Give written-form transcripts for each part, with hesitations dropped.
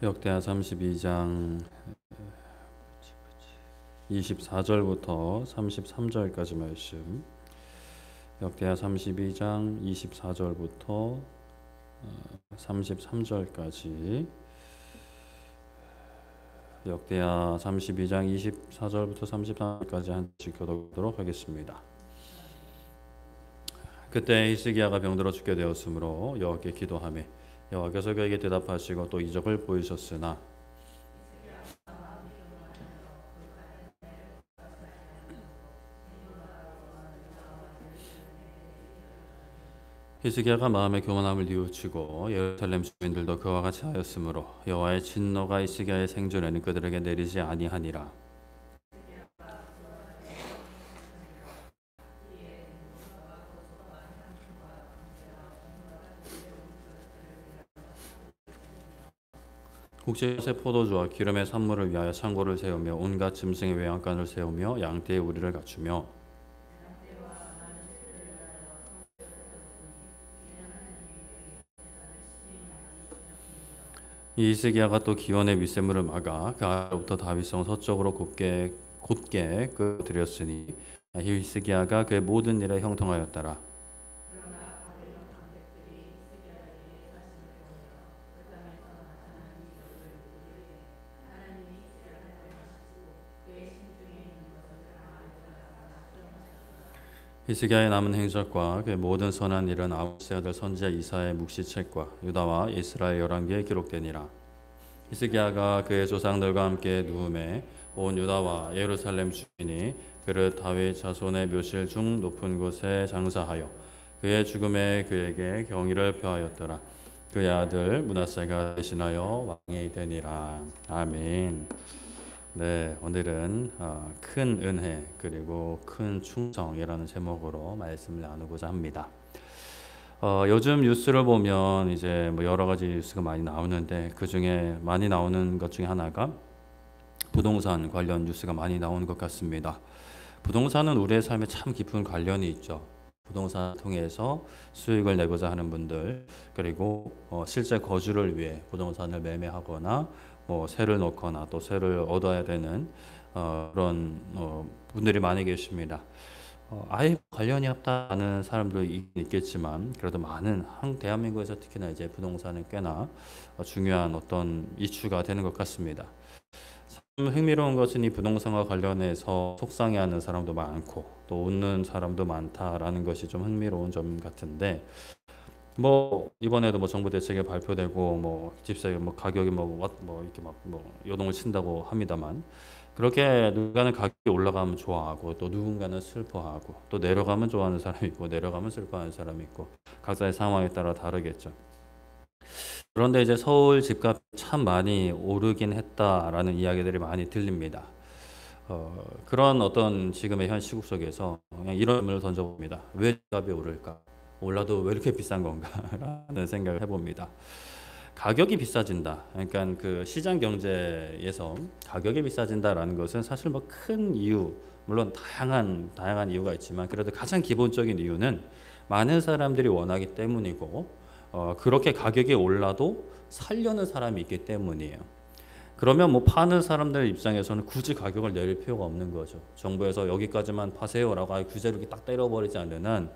역대하 32장 24절부터 33절까지 말씀. 역대하 32장 24절부터 33절까지. 역대하 32장 24절부터 33절까지 한 절씩 교독하도록 하겠습니다. 그때 히스기야가 병들어 죽게 되었으므로 여호와께 기도하며 여호와께서 그에게 대답하시고 또 이적을 보이셨으나 히스기야가 마음의 교만함을 뉘우치고 예루살렘 주민들도 그와 같이 하였으므로 여호와의 진노가 히스기야의 생존에는 그들에게 내리지 아니하니라. 국제세 포도주와 기름의 산물을 위하여 창고를 세우며 온갖 짐승의 외양간을 세우며 양떼의 우리를 갖추며 이 히스기야가 또 기원의 윗샘물을 막아 그 아래로부터 다윗성 서쪽으로 곧게 끌어들였으니 히스기야가 그의 모든 일에 형통하였더라. 히스기야의 남은 행적과 그의 모든 선한 일은 아모스의 아들 선지자 이사야의 묵시책과 유다와 이스라엘 열왕기에 기록되니라. 히스기야가 그의 조상들과 함께 누움에 온 유다와 예루살렘 주민이 그를 다윗 자손의 묘실 중 높은 곳에 장사하여 그의 죽음에 그에게 경의를 표하였더라. 그의 아들 므낫세가 대신하여 왕이 되니라. 아멘. 네, 오늘은 큰 은혜 그리고 큰 충성이라는 제목으로 말씀을 나누고자 합니다. 요즘 뉴스를 보면 이제 뭐 여러 가지 뉴스가 많이 나오는데 그 중에 많이 나오는 것 중에 하나가 부동산 관련 뉴스가 많이 나오는 것 같습니다. 부동산은 우리의 삶에 참 깊은 관련이 있죠. 부동산을 통해서 수익을 내고자 하는 분들, 그리고 실제 거주를 위해 부동산을 매매하거나 뭐 세를 놓거나 또 세를 얻어야 되는 그런 분들이 많이 계십니다. 아예 관련이 없다는 사람도 있겠지만 그래도 많은 대한민국에서 특히나 이제 부동산은 꽤나 중요한 어떤 이슈가 되는 것 같습니다. 참 흥미로운 것은 이 부동산과 관련해서 속상해하는 사람도 많고 또 웃는 사람도 많다라는 것이 좀 흥미로운 점 같은데, 뭐 이번에도 뭐 정부 대책이 발표되고 뭐 집세 뭐 가격이 뭐 이렇게 막 뭐 요동을 친다고 합니다만, 그렇게 누군가는 가격이 올라가면 좋아하고 또 누군가는 슬퍼하고 또 내려가면 좋아하는 사람이 있고 내려가면 슬퍼하는 사람이 있고 각자의 상황에 따라 다르겠죠. 그런데 이제 서울 집값 참 많이 오르긴 했다라는 이야기들이 많이 들립니다. 그런 어떤 지금의 현 시국 속에서 그냥 이런 질문을 던져봅니다. 왜 집값이 오를까? 올라도 왜 이렇게 비싼 건가? 라는 생각을 해봅니다. 가격이 비싸진다. 그러니까 그 시장 경제에서 가격이 비싸진다라는 것은 사실 뭐 큰 이유, 물론 다양한 이유가 있지만 그래도 가장 기본적인 이유는 많은 사람들이 원하기 때문이고, 그렇게 가격이 올라도 살려는 사람이 있기 때문이에요. 그러면 뭐 파는 사람들 입장에서는 굳이 가격을 내릴 필요가 없는 거죠. 정부에서 여기까지만 파세요라고 규제를 이렇게 딱 때려버리지 않는 한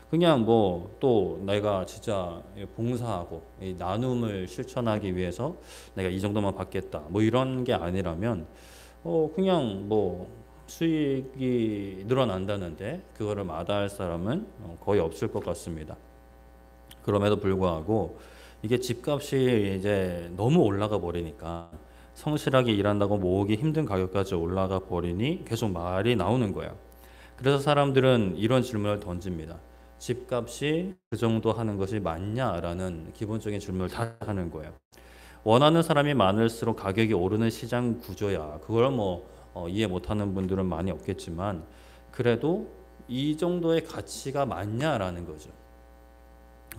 그냥 뭐 또 내가 진짜 봉사하고 이 나눔을 실천하기 위해서 내가 이 정도만 받겠다 뭐 이런 게 아니라면 그냥 뭐 수익이 늘어난다는데 그거를 마다할 사람은 거의 없을 것 같습니다. 그럼에도 불구하고 이게 집값이 이제 너무 올라가 버리니까 성실하게 일한다고 모으기 힘든 가격까지 올라가 버리니 계속 말이 나오는 거예요. 그래서 사람들은 이런 질문을 던집니다. 집값이 그 정도 하는 것이 맞냐라는 기본적인 질문을 다 하는 거예요. 원하는 사람이 많을수록 가격이 오르는 시장 구조야. 그걸 뭐 이해 못하는 분들은 많이 없겠지만 그래도 이 정도의 가치가 맞냐라는 거죠.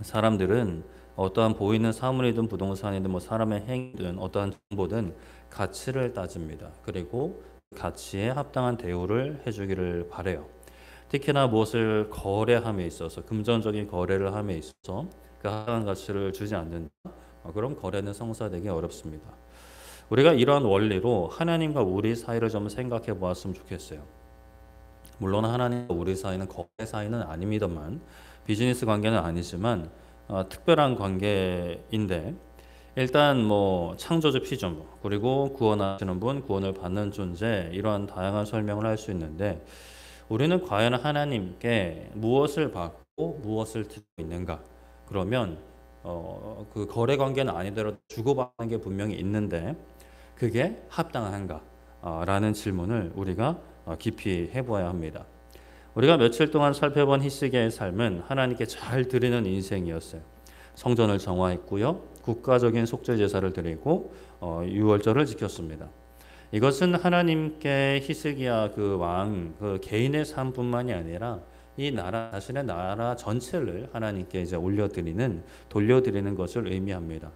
사람들은 어떠한 보이는 사물이든 부동산이든 뭐 사람의 행위든 어떠한 정보든 가치를 따집니다. 그리고 가치에 합당한 대우를 해주기를 바래요. 특히나 무엇을 거래함에 있어서 금전적인 거래를 함에 있어서 그 합당한 가치를 주지 않는다. 그럼 거래는 성사되기 어렵습니다. 우리가 이러한 원리로 하나님과 우리 사이를 좀 생각해 보았으면 좋겠어요. 물론 하나님과 우리 사이는 거래 사이는 아닙니다만, 비즈니스 관계는 아니지만 특별한 관계인데, 일단 뭐 창조주 피조물, 그리고 구원하시는 분, 구원을 받는 존재, 이러한 다양한 설명을 할 수 있는데, 우리는 과연 하나님께 무엇을 받고 무엇을 드리고 있는가? 그러면 그 거래 관계는 아니더라도 주고받는 게 분명히 있는데, 그게 합당한가? 라는 질문을 우리가 깊이 해보아야 합니다. 우리가 며칠 동안 살펴본 히스기야의 삶은 하나님께 잘 드리는 인생이었어요. 성전을 정화했고요, 국가적인 속죄 제사를 드리고 유월절을 지켰습니다. 이것은 하나님께 히스기야 그 왕 그 개인의 삶뿐만이 아니라 이 나라 자신의 나라 전체를 하나님께 이제 돌려드리는 것을 의미합니다.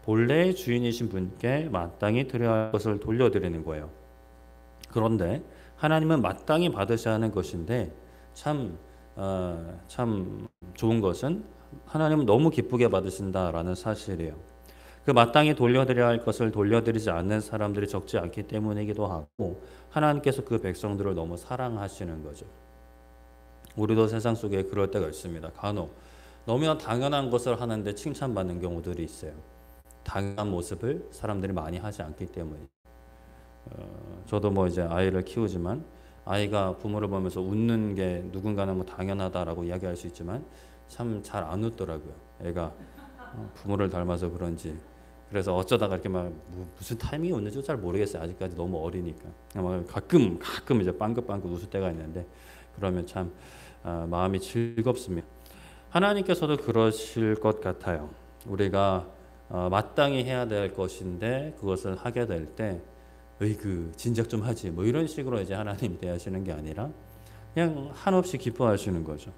본래의 주인이신 분께 마땅히 드려야 할 것을 돌려드리는 거예요. 그런데 하나님은 마땅히 받으셔야 하는 것인데, 참 좋은 것은 하나님은 너무 기쁘게 받으신다라는 사실이에요. 그 마땅히 돌려드려야 할 것을 돌려드리지 않는 사람들이 적지 않기 때문이기도 하고, 하나님께서 그 백성들을 너무 사랑하시는 거죠. 우리도 세상 속에 그럴 때가 있습니다. 간혹 너무나 당연한 것을 하는데 칭찬받는 경우들이 있어요. 당연한 모습을 사람들이 많이 하지 않기 때문에. 저도 뭐 이제 아이를 키우지만, 아이가 부모를 보면서 웃는 게 누군가는 뭐 당연하다라고 이야기할 수 있지만 참 잘 안 웃더라고요. 애가 부모를 닮아서 그런지. 그래서 어쩌다가 이렇게 막 무슨 타이밍이 웃는지 잘 모르겠어요. 아직까지 너무 어리니까. 가끔 이제 빵긋빵긋 웃을 때가 있는데, 그러면 참 마음이 즐겁습니다. 하나님께서도 그러실 것 같아요. 우리가 마땅히 해야 될 것인데 그것을 하게 될 때, 그 진작 좀 하지 뭐 이런 식으로 이제 하나님 대하시는 게 아니라 그냥 한없이 기뻐하시는 거죠.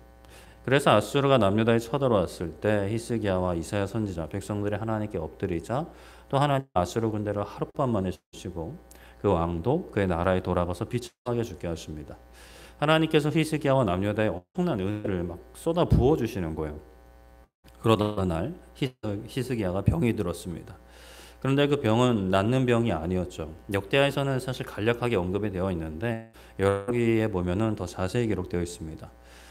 그래서 아수르가 남유다에 쳐들어왔을 때 히스기야와 이사야 선지자 백성들이 하나님께 엎드리자, 또 하나님 아수르 군대를 하룻밤 만에 주시고 그 왕도 그의 나라에 돌아가서 비참하게 죽게 하십니다. 하나님께서 히스기야와 남유다에 엄청난 은혜를 막 쏟아 부어 주시는 거예요. 그러던 날 히스기야가 병이 들었습니다. 그런데 그 병은 낫는 병이 아니었죠. 역대하에서는 사실 간략하게 언급이 되어 있는데 여기에 보면은 더 자세히 기록되어 있습니다.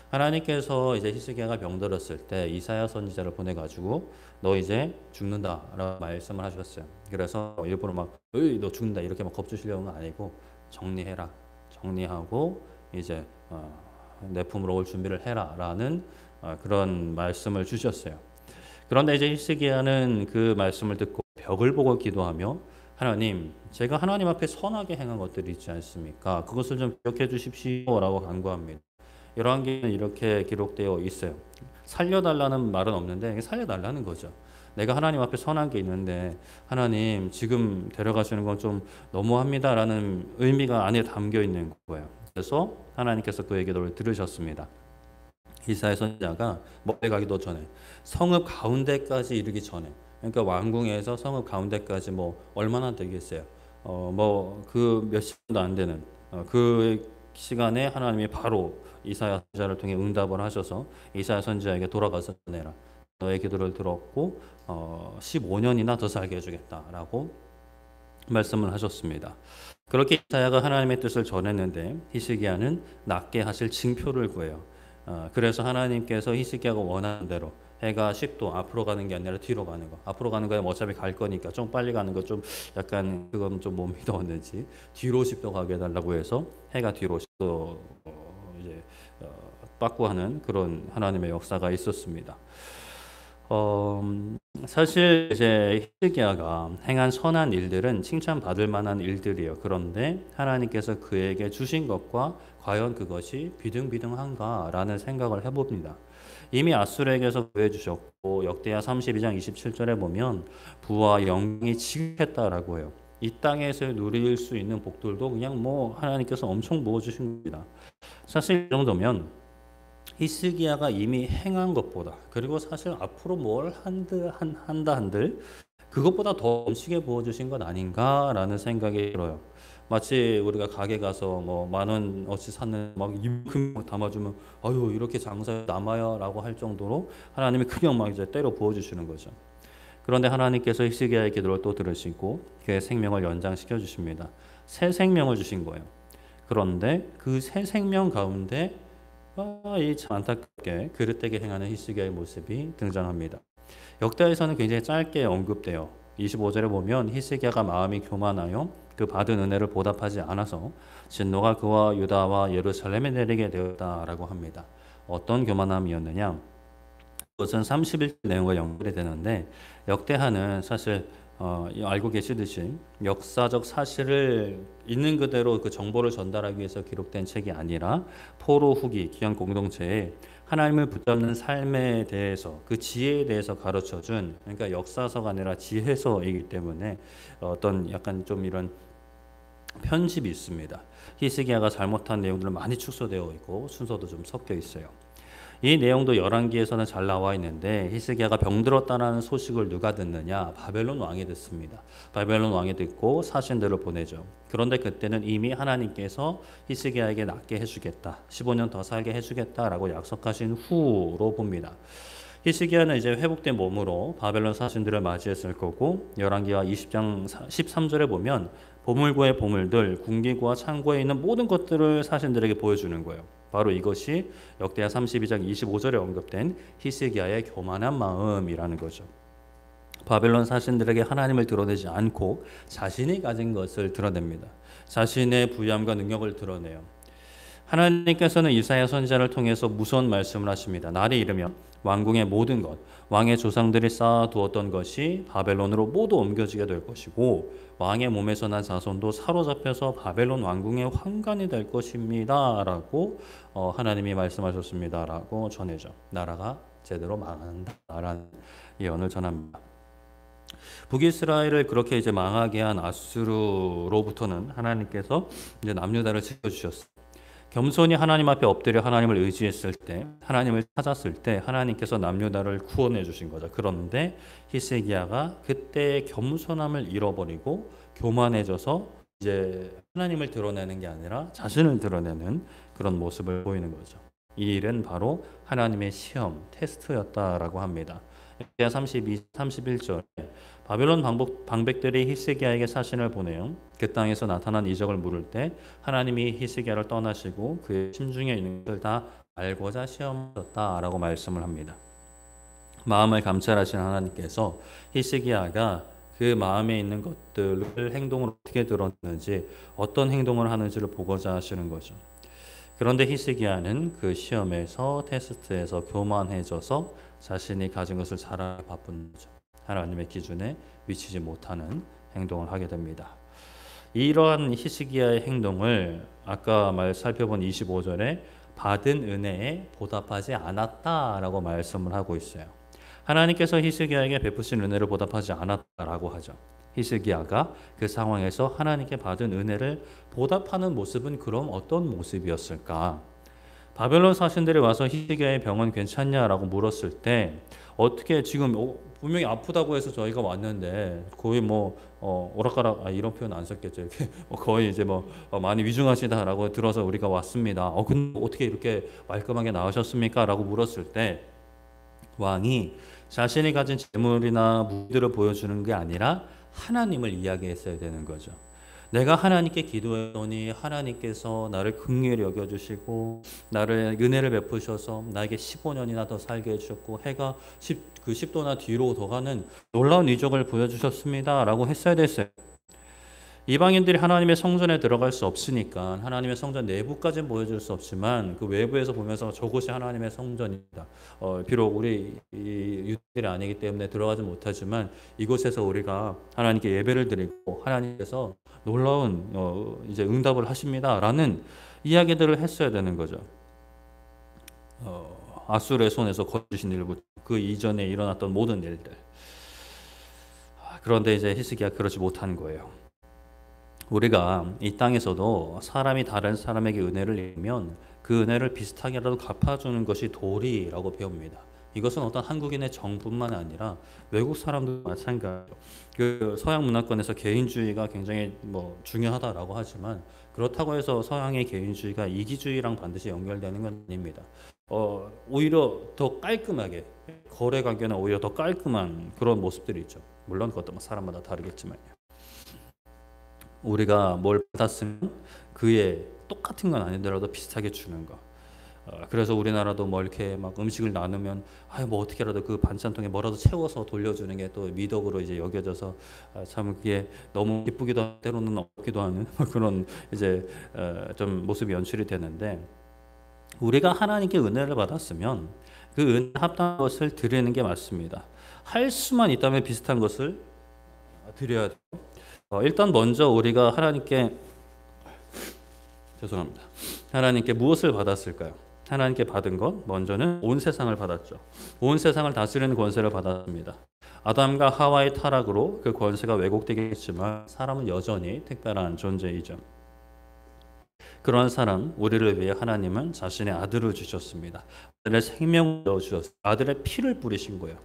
하나님께서 이제 히스기야가 병들었을 때 이사야 선지자를 보내가지고 너 이제 죽는다라고 말씀을 하셨어요. 그래서 일부러 막 너 죽는다 이렇게 막 겁주시려는 건 아니고, 정리해라, 정리하고 이제 내 품으로 올 준비를 해라라는 그런 말씀을 주셨어요. 그런데 이제 히스기야는 그 말씀을 듣고 벽을 보고 기도하며, 하나님, 제가 하나님 앞에 선하게 행한 것들이 있지 않습니까? 그것을 좀 기억해 주십시오라고 간구합니다. 열왕기는 이렇게 기록되어 있어요. 살려달라는 말은 없는데 살려달라는 거죠. 내가 하나님 앞에 선한 게 있는데 하나님 지금 데려가시는 건 좀 너무합니다라는 의미가 안에 담겨 있는 거예요. 그래서 하나님께서 그의 기도를 들으셨습니다. 이사야 선지자가 멀리 가기도 전에, 성읍 가운데까지 이르기 전에, 그러니까 왕궁에서 성읍 가운데까지 뭐 얼마나 되겠어요? 뭐 그 몇 시간도 안 되는 그 시간에 하나님이 바로 이사야 선지자를 통해 응답을 하셔서 이사야 선지자에게 돌아가서 전해라. 너의 기도를 들었고 15년이나 더 살게 해주겠다라고 말씀을 하셨습니다. 그렇게 이사야가 하나님의 뜻을 전했는데 히스기야는 낫게 하실 징표를 구해요. 그래서 하나님께서 히스기야가 원하는 대로 해가 10도 앞으로 가는 게 아니라 뒤로 가는 거. 앞으로 가는 거야 어차피 갈 거니까 좀 빨리 가는 거 좀 약간 그건 좀 못 믿었는지 뒤로 10도 가게 해달라고 해서 해가 뒤로 10도 이제 빠꾸하는 그런 하나님의 역사가 있었습니다. 사실 이제 히스기야가 행한 선한 일들은 칭찬받을 만한 일들이에요. 그런데 하나님께서 그에게 주신 것과 과연 그것이 비등비등한가라는 생각을 해봅니다. 이미 아수르에게서 구해 주셨고 역대하 32장 27절에 보면 부와 영광이 지극했다라고 해요. 이 땅에서 누릴 수 있는 복들도 그냥 뭐 하나님께서 엄청 부어 주신 겁니다. 사실 이 정도면 히스기야가 이미 행한 것보다, 그리고 사실 앞으로 뭘 한다 한들 그것보다 더 넘치게 부어주신 것 아닌가라는 생각이 들어요. 마치 우리가 가게 가서 뭐 10,000원어치 샀는 막 이만큼 담아주면 이렇게 장사에 남아요라고 할 정도로 하나님이 그냥 막 이제 때려 부어주시는 거죠. 그런데 하나님께서 히스기야의 기도를 또 들으시고 그의 생명을 연장시켜 주십니다. 새 생명을 주신 거예요. 그런데 그 새 생명 가운데 이 참 안타깝게 그릇되게 행하는 히스기야의 모습이 등장합니다. 역대에서는 굉장히 짧게 언급돼요. 25절에 보면 히스기야가 마음이 교만하여 그 받은 은혜를 보답하지 않아서 진노가 그와 유다와 예루살렘에 내리게 되었다라고 합니다. 어떤 교만함이었느냐? 그것은 31절 내용과 연결이 되는데 역대하는 사실 알고 계시듯이 역사적 사실을 있는 그대로 그 정보를 전달하기 위해서 기록된 책이 아니라 포로 후기 기현 공동체에 하나님을 붙잡는 삶에 대해서 그 지혜에 대해서 가르쳐준 그러니까 역사서가 아니라 지혜서이기 때문에 어떤 약간 좀 이런 편집이 있습니다. 히스기야가 잘못한 내용들은 많이 축소되어 있고 순서도 좀 섞여 있어요. 이 내용도 열왕기에서는 잘 나와 있는데 히스기야가 병들었다는 소식을 누가 듣느냐? 바벨론 왕이 듣습니다. 바벨론 왕이 듣고 사신들을 보내죠. 그런데 그때는 이미 하나님께서 히스기야에게 낫게 해주겠다. 15년 더 살게 해주겠다라고 약속하신 후로 봅니다. 히스기야는 이제 회복된 몸으로 바벨론 사신들을 맞이했을 거고 열왕기하 20장 13절에 보면 보물고의 보물들, 궁기구와 창고에 있는 모든 것들을 사신들에게 보여주는 거예요. 바로 이것이 역대하 32장 25절에 언급된 히스기야의 교만한 마음이라는 거죠. 바벨론 사신들에게 하나님을 드러내지 않고 자신이 가진 것을 드러냅니다. 자신의 부유함과 능력을 드러내요. 하나님께서는 이사야 선지자를 통해서 무서운 말씀을 하십니다. 날이 이르면 왕궁의 모든 것, 왕의 조상들이 쌓아두었던 것이 바벨론으로 모두 옮겨지게 될 것이고 왕의 몸에서 난 자손도 사로잡혀서 바벨론 왕궁의 환관이 될 것입니다. 라고 하나님이 말씀하셨습니다. 라고 전해져. 나라가 제대로 망한다라는 예언을 전합니다. 북이스라엘을 그렇게 이제 망하게 한 아수르로부터는 하나님께서 이제 남유다를 지켜주셨어요. 겸손히 하나님 앞에 엎드려 하나님을 의지했을 때, 하나님을 찾았을 때 하나님께서 남유다를 구원해 주신 거죠. 그런데 히스기야가 그때의 겸손함을 잃어버리고 교만해져서 이제 하나님을 드러내는 게 아니라 자신을 드러내는 그런 모습을 보이는 거죠. 이 일은 바로 하나님의 시험, 테스트였다라고 합니다. 역대하 31절에 바벨론 방백들이 히스기야에게 사신을 보내요. 그 땅에서 나타난 이적을 물을 때 하나님이 히스기야를 떠나시고 그의 심중에 있는 것을 다 알고자 시험하셨다라고 말씀을 합니다. 마음을 감찰하신 하나님께서 히스기야가 그 마음에 있는 것들을 행동으로 어떻게 드러내는지 어떤 행동을 하는지를 보고자 하시는 거죠. 그런데 히스기야는 그 시험에서 테스트에서 교만해져서 자신이 가진 것을 자랑하기 바쁜 거죠. 하나님의 기준에 미치지 못하는 행동을 하게 됩니다. 이러한 히스기야의 행동을 아까 살펴본 25절에 받은 은혜에 보답하지 않았다라고 말씀을 하고 있어요. 하나님께서 히스기야에게 베푸신 은혜를 보답하지 않았다라고 하죠. 히스기야가 그 상황에서 하나님께 받은 은혜를 보답하는 모습은 그럼 어떤 모습이었을까? 바벨론 사신들이 와서 히스기야의 병은 괜찮냐라고 물었을 때 어떻게 지금 분명히 아프다고 해서 저희가 왔는데 거의 오락가락 이런 표현 안 썼겠죠. 이렇게 거의 이제 많이 위중하시다라고 들어서 우리가 왔습니다. 근데 어떻게 이렇게 말끔하게 나으셨습니까?라고 물었을 때 왕이 자신이 가진 재물이나 무기들을 보여주는 게 아니라 하나님을 이야기했어야 되는 거죠. 내가 하나님께 기도했더니 하나님께서 나를 긍휼히 여겨주시고 나를 은혜를 베푸셔서 나에게 15년이나 더 살게 해주셨고 해가 10도나 뒤로 더 가는 놀라운 이적을 보여주셨습니다. 라고 했어야 됐어요. 이방인들이 하나님의 성전에 들어갈 수 없으니까 하나님의 성전 내부까지는 보여줄 수 없지만 그 외부에서 보면서 저곳이 하나님의 성전이다. 비록 우리 유대인이 아니기 때문에 들어가지 못하지만 이곳에서 우리가 하나님께 예배를 드리고 하나님께서 놀라운 이제 응답을 하십니다라는 이야기들을 했어야 되는 거죠. 아수르의 손에서 거주신 일부터 그 이전에 일어났던 모든 일들. 그런데 이제 히스기야 그러지 못한 거예요. 우리가 이 땅에서도 사람이 다른 사람에게 은혜를 입으면 그 은혜를 비슷하게라도 갚아주는 것이 도리라고 배웁니다. 이것은 어떤 한국인의 정뿐만 아니라 외국 사람도 마찬가지죠. 그 서양 문화권에서 개인주의가 굉장히 중요하다라고 하지만 그렇다고 해서 서양의 개인주의가 이기주의랑 반드시 연결되는 건 아닙니다. 오히려 더 깔끔하게 거래 관계는 오히려 더 깔끔한 그런 모습들이 있죠. 물론 그것도 뭐 사람마다 다르겠지만요. 우리가 뭘 받았으면 그에 똑같은 건 아니더라도 비슷하게 주는 거. 그래서 우리나라도 뭐 이렇게 막 음식을 나누면 뭐 어떻게라도 그 반찬통에 뭐라도 채워서 돌려주는 게 또 미덕으로 이제 여겨져서 참 그게 너무 기쁘기도 하고 때로는 없기도 하는 그런 이제 좀 모습이 연출이 되는데, 우리가 하나님께 은혜를 받았으면 그 은혜 합당한 것을 드리는 게 맞습니다. 할 수만 있다면 비슷한 것을 드려야 돼요. 일단 먼저 우리가 하나님께 무엇을 받았을까요? 하나님께 받은 것 먼저는 온 세상을 받았죠. 온 세상을 다스리는 권세를 받았습니다. 아담과 하와의 타락으로 그 권세가 왜곡되겠지만 사람은 여전히 특별한 존재이죠. 그러한 사람, 우리를 위해 하나님은 자신의 아들을 주셨습니다. 아들의 생명을 주셨습니다. 아들의 피를 뿌리신 거예요.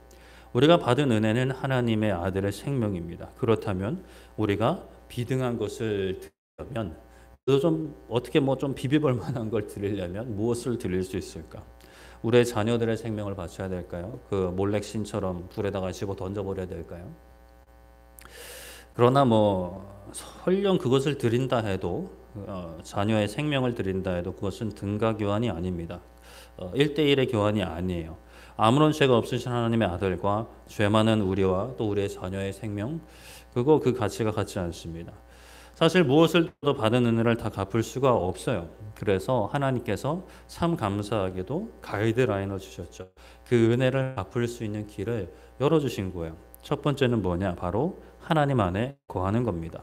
우리가 받은 은혜는 하나님의 아들의 생명입니다. 그렇다면 우리가 비등한 것을 드리려면, 좀 어떻게 뭐 좀 비벼볼 만한 걸 드리려면 무엇을 드릴 수 있을까? 우리의 자녀들의 생명을 바쳐야 될까요? 그 몰렉신처럼 불에다가 집어 던져버려야 될까요? 그러나 뭐 설령 그것을 드린다 해도 자녀의 생명을 드린다 해도 그것은 등가 교환이 아닙니다. 1대1의 교환이 아니에요. 아무런 죄가 없으신 하나님의 아들과 죄 많은 우리와 또 우리의 자녀의 생명, 그 가치가 같지 않습니다. 사실 무엇을 더 받은 은혜를 다 갚을 수가 없어요. 그래서 하나님께서 참 감사하게도 가이드라인을 주셨죠. 그 은혜를 갚을 수 있는 길을 열어주신 거예요. 첫 번째는 뭐냐? 바로 하나님 안에 거하는 겁니다.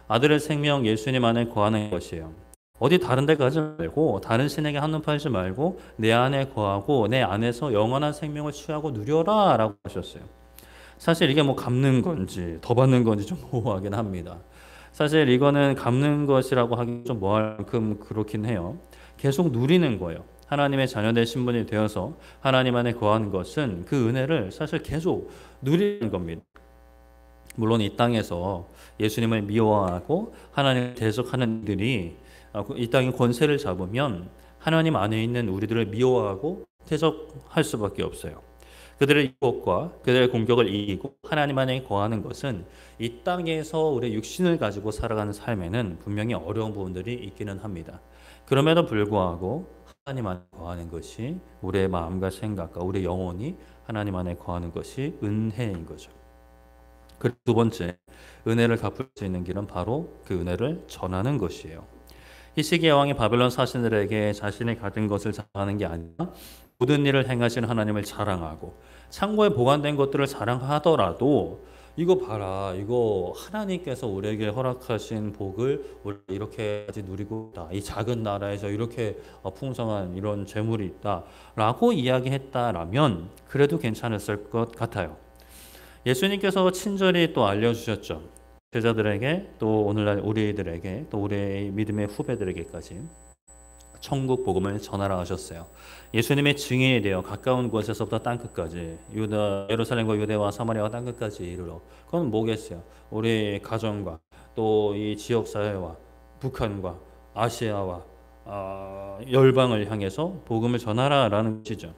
아들의 생명 예수님 안에 거하는 것이에요. 어디 다른 데 가지 말고 다른 신에게 한눈 팔지 말고 내 안에 거하고 내 안에서 영원한 생명을 취하고 누려라 라고 하셨어요. 사실 이게 뭐 갚는 건지 더 받는 건지 좀 모호하긴 합니다. 사실 이거는 갚는 것이라고 하기 좀 뭐할 만큼 그렇긴 해요. 계속 누리는 거예요. 하나님의 자녀된 신분이 되어서 하나님 안에 거하는 것은 그 은혜를 사실 계속 누리는 겁니다. 물론 이 땅에서 예수님을 미워하고 하나님을 대적하는 이들이 이 땅의 권세를 잡으면 하나님 안에 있는 우리들을 미워하고 대적할 수밖에 없어요. 그들의 유혹과 그들의 공격을 이기고 하나님 안에 거하는 것은 이 땅에서 우리의 육신을 가지고 살아가는 삶에는 분명히 어려운 부분들이 있기는 합니다. 그럼에도 불구하고 하나님 안에 거하는 것이 우리의 마음과 생각과 우리의 영혼이 하나님 안에 거하는 것이 은혜인 거죠. 그리고 두 번째, 은혜를 갚을 수 있는 길은 바로 그 은혜를 전하는 것이에요. 히스기야 왕이 바벨론 사신들에게 자신이 가진 것을 자랑하는 게 아니라 모든 일을 행하신 하나님을 자랑하고 창고에 보관된 것들을 자랑하더라도 이거 봐라, 이거 하나님께서 우리에게 허락하신 복을 우리 이렇게까지 누리고 있다. 이 작은 나라에서 이렇게 풍성한 이런 재물이 있다라고 이야기했다라면 그래도 괜찮았을 것 같아요. 예수님께서 친절히 또 알려주셨죠. 제자들에게 또 오늘날 우리들에게 또 우리의 믿음의 후배들에게까지 천국 복음을 전하라 하셨어요. 예수님의 증인이 되어 가까운 곳에서부터 땅끝까지 예루살렘과 유대와 사마리아와 땅끝까지 이르러, 그건 뭐겠어요? 우리 가정과 또 이 지역 사회와 북한과 아시아와 열방을 향해서 복음을 전하라라는 것이죠.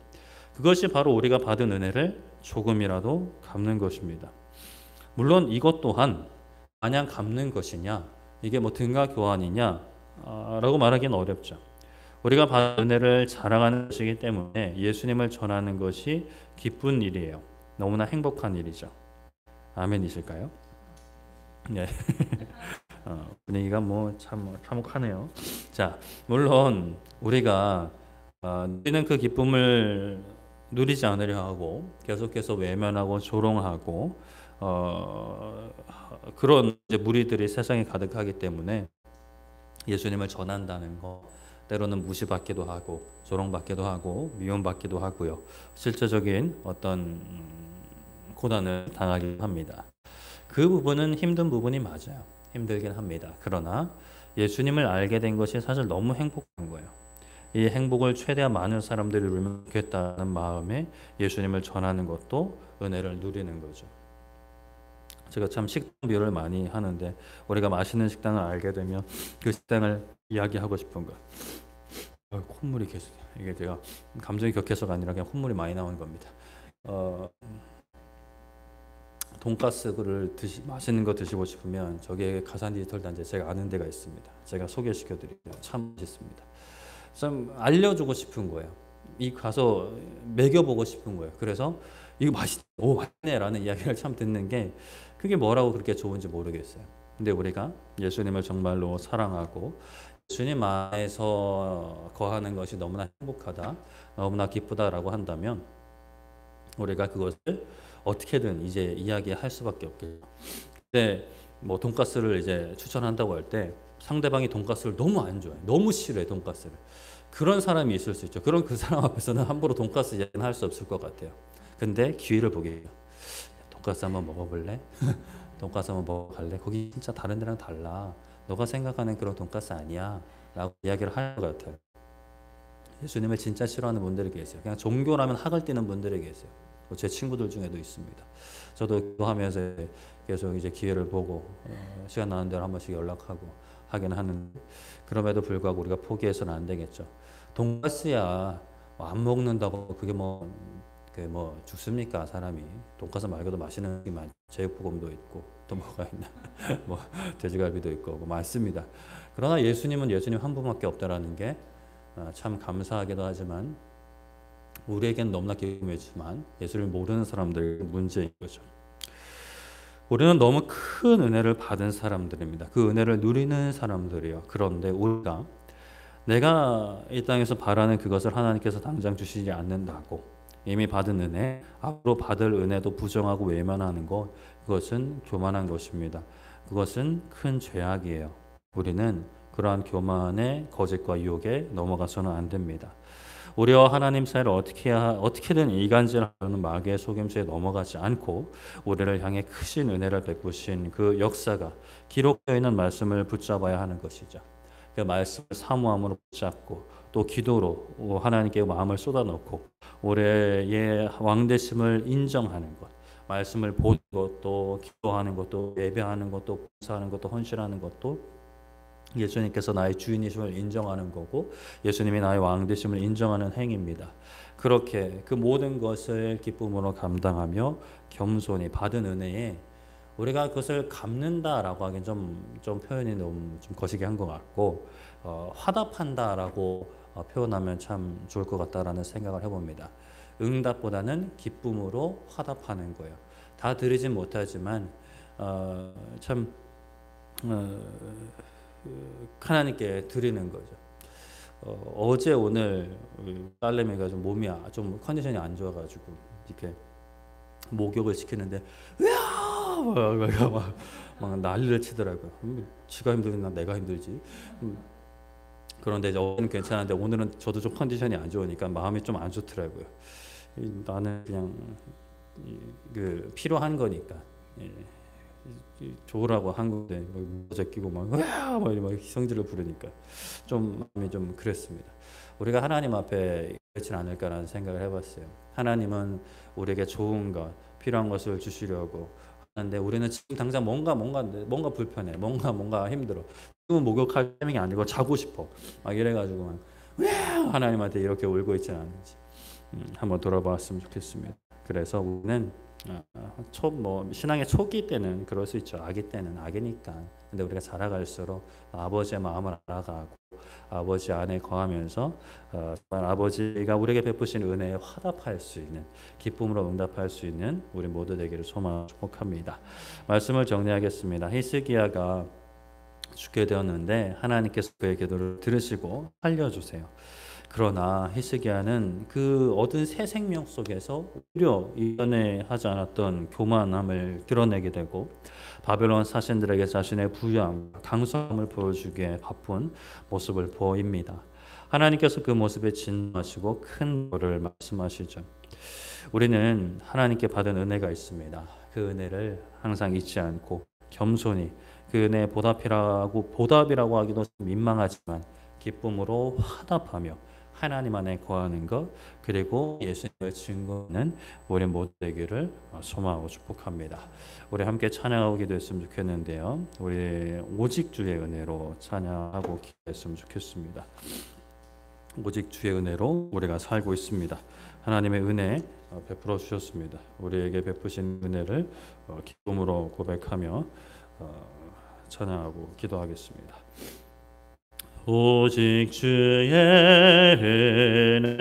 그것이 바로 우리가 받은 은혜를 조금이라도 갚는 것입니다. 물론 이것 또한 마냥 갚는 것이냐, 이게 뭐 등가 교환이냐 라고 말하기는 어렵죠. 우리가 받은 은혜를 자랑하는 것이기 때문에 예수님을 전하는 것이 기쁜 일이에요. 너무나 행복한 일이죠. 아멘이실까요? 네. 분위기가 뭐 참 참혹하네요. 자, 물론 우리가 누리는 그 기쁨을 누리지 않으려 하고 계속해서 외면하고 조롱하고 그런 이제 무리들이 세상에 가득하기 때문에 예수님을 전한다는 거 때로는 무시받기도 하고 조롱받기도 하고 미움받기도 하고요. 실제적인 어떤 고난을 당하기도 합니다. 그 부분은 힘든 부분이 맞아요. 힘들긴 합니다. 그러나 예수님을 알게 된 것이 사실 너무 행복한 거예요. 이 행복을 최대한 많은 사람들이 누리면 좋겠다는 마음에 예수님을 전하는 것도 은혜를 누리는 거죠. 제가 참 식당 비유를 많이 하는데 우리가 맛있는 식당을 알게 되면 그 식당을 이야기하고 싶은 거예요. 콧물이 계속, 이게 제가 감정이 격해서가 아니라 그냥 콧물이 많이 나오는 겁니다. 어, 돈가스를 맛있는 거 드시고 싶으면 저기 가산 디지털 단지 제가 아는 데가 있습니다. 제가 소개시켜 드릴게요. 참 맛있습니다. 좀 알려주고 싶은 거예요. 이 가서 먹여보고 싶은 거예요. 그래서 이거 오 맛있네라는 이야기를 참 듣는 게 그게 뭐라고 그렇게 좋은지 모르겠어요. 근데 우리가 예수님을 정말로 사랑하고 주님 안에서 거하는 것이 너무나 행복하다, 너무나 기쁘다라고 한다면 우리가 그것을 어떻게든 이제 이야기할 수밖에 없겠죠. 근데 뭐 돈가스를 이제 추천한다고 할 때 상대방이 돈가스를 너무 안 좋아해, 너무 싫어해 돈가스를. 그런 사람이 있을 수 있죠. 그런 그 사람 앞에서는 함부로 돈가스 이야기는 할 수 없을 것 같아요. 근데 기회를 보게요. 돈가스 한번 먹어볼래? 돈가스 한번 먹어갈래? 거기 진짜 다른 데랑 달라. 너가 생각하는 그런 돈가스 아니야. 라고 이야기를 할 것 같아요. 예수님을 진짜 싫어하는 분들이 계세요. 그냥 종교라면 학을 띠는 분들이 계세요. 제 친구들 중에도 있습니다. 저도 기도하면서 계속 이제 기회를 보고 시간 나는 대로 한 번씩 연락하고 하긴 하는데 그럼에도 불구하고 우리가 포기해서는 안 되겠죠. 돈가스야 안 먹는다고 그게 뭐 죽습니까 사람이? 돈가스 말고도 맛있는 게 많죠. 제육볶음도 있고 또 뭐가 있나 뭐 돼지갈비도 있고 뭐 많습니다. 그러나 예수님은 예수님 한 분밖에 없다라는 게 참 감사하기도 하지만 우리에겐 너무나 기쁨이지만 예수를 모르는 사람들 문제인 거죠. 우리는 너무 큰 은혜를 받은 사람들입니다. 그 은혜를 누리는 사람들이요. 그런데 우리가 내가 이 땅에서 바라는 그것을 하나님께서 당장 주시지 않는다고 이미 받은 은혜, 앞으로 받을 은혜도 부정하고 외면하는 것, 그것은 교만한 것입니다. 그것은 큰 죄악이에요. 우리는 그러한 교만의 거짓과 유혹에 넘어가서는 안 됩니다. 우리와 하나님 사이를 어떻게든 이간질하는 마귀의 속임수에 넘어가지 않고 우리를 향해 크신 은혜를 베푸신 그 역사가 기록되어 있는 말씀을 붙잡아야 하는 것이죠. 그 말씀을 사모함으로 붙잡고 또 기도로 하나님께 마음을 쏟아넣고 우리의 왕되심을 인정하는 것, 말씀을 보는 것도 기도하는 것도 예배하는 것도 봉사하는 것도 헌신하는 것도 예수님께서 나의 주인이심을 인정하는 거고 예수님이 나의 왕 되심을 인정하는 행위입니다. 그렇게 그 모든 것을 기쁨으로 감당하며 겸손히 받은 은혜에 우리가 그것을 갚는다라고 하긴 좀 표현이 너무 좀 거시기 한 것 같고 화답한다라고 표현하면 참 좋을 것 같다라는 생각을 해봅니다. 응답보다는 기쁨으로 화답하는 거예요. 다 드리진 못하지만 참 하나님께 드리는 거죠. 어제 오늘 딸내미가 좀 몸이 좀 컨디션이 안 좋아가지고 이렇게 목욕을 시키는데 막 난리를 치더라고요. 지가 힘들나 내가 힘들지. 그런데 어제는 괜찮은데 오늘은 저도 좀 컨디션이 안 좋으니까 마음이 좀 안 좋더라고요. 나는 그냥 그 필요한 거니까. 좋으라고 한 건데 제끼고 막 성질을 부르니까 좀 마음이 좀 그랬습니다. 우리가 하나님 앞에 그렇지 않을까라는 생각을 해봤어요. 하나님은 우리에게 좋은 것, 필요한 것을 주시려고 하는데 우리는 지금 당장 뭔가 불편해, 뭔가 힘들어. 지금은 목욕할 타이밍이 아니고 자고 싶어. 막 이래가지고 막 하나님한테 이렇게 울고 있지는 않은지 한번 돌아봤으면 좋겠습니다. 그래서 우리는 신앙의 초기 때는 그럴 수 있죠. 아기 때는 아기니까. 근데 우리가 자라갈수록 아버지의 마음을 알아가고 아버지 안에 거하면서 아버지가 우리에게 베푸신 은혜에 화답할 수 있는 기쁨으로 응답할 수 있는 우리 모두 되기를 소망 축복합니다. 말씀을 정리하겠습니다. 히스기야가 죽게 되었는데 하나님께서 그의 기도를 들으시고 살려주세요. 그러나 히스기야는 그 얻은 새 생명 속에서 오히려 이전에 하지 않았던 교만함을 드러내게 되고 바벨론 사신들에게 자신의 부유함, 강성함을 보여주기에 바쁜 모습을 보입니다. 하나님께서 그 모습에 진노하시고 큰 벌을 말씀하시죠. 우리는 하나님께 받은 은혜가 있습니다. 그 은혜를 항상 잊지 않고 겸손히 그 은혜의 보답이라고 하기도 민망하지만 기쁨으로 화답하며 하나님 안에 거하는 것 그리고 예수님을 증거하는 우리 모두 되기를 소망하고 축복합니다. 우리 함께 찬양하고 기도했으면 좋겠는데요. 우리 오직 주의 은혜로 찬양하고 기도했으면 좋겠습니다. 오직 주의 은혜로 우리가 살고 있습니다. 하나님의 은혜 베풀어 주셨습니다. 우리에게 베푸신 은혜를 기쁨으로 고백하며 찬양하고 기도하겠습니다. 오직 주의 은혜